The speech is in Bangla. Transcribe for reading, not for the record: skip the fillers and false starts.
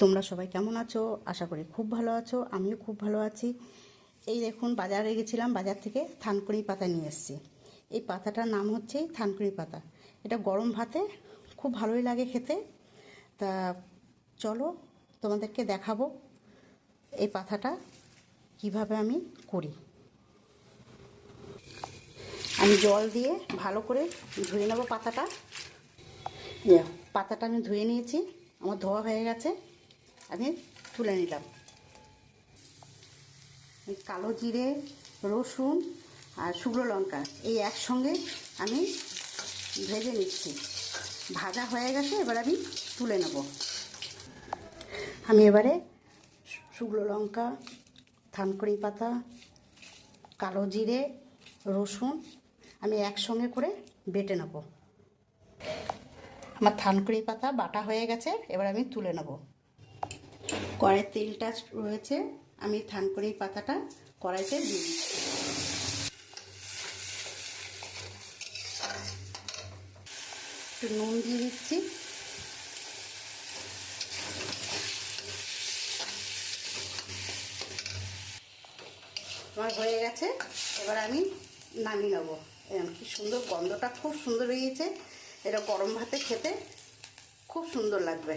তোমরা সবাই কেমন আছো? আশা করি খুব ভালো আছো। আমিও খুব ভালো আছি। এই দেখুন, বাজারে গেছিলাম, বাজার থেকে থানকুনি পাতা নিয়ে এসেছি। এই পাতাটার নাম হচ্ছে থানকুনি পাতা। এটা গরম ভাতে খুব ভালোই লাগে খেতে। তা চলো তোমাদেরকে দেখাবো এই পাতাটা কিভাবে আমি করি। আমি জল দিয়ে ভালো করে ধুয়ে নেবো পাতাটা। পাতাটা আমি ধুয়ে নিয়েছি, আমার ধোয়া হয়ে গেছে, আমি তুলে নিলাম। কালো জিরে, রসুন আর শুকনো লঙ্কা এই একসঙ্গে আমি ভেজে নিচ্ছি। ভাজা হয়ে গেছে, এবার আমি তুলে নেব। আমি এবারে শুকনো লঙ্কা, থানকুনি পাতা, কালো জিরে, রসুন আমি একসঙ্গে করে বেটে নেব। আমার থানকুনি পাতা বাটা হয়ে গেছে, এবার আমি তুলে নেব। কড়াইয়ের তেলটা রয়েছে, আমি থানকুনি পাতাটা কড়াইতে দিয়ে দিচ্ছি। একটু নুন দিয়ে দিচ্ছি। আমার হয়ে গেছে, এবার আমি নামিয়ে নেবো। কি সুন্দর গন্ধটা, খুব সুন্দর বেরিয়েছে। এটা গরম ভাতে খেতে খুব সুন্দর লাগবে।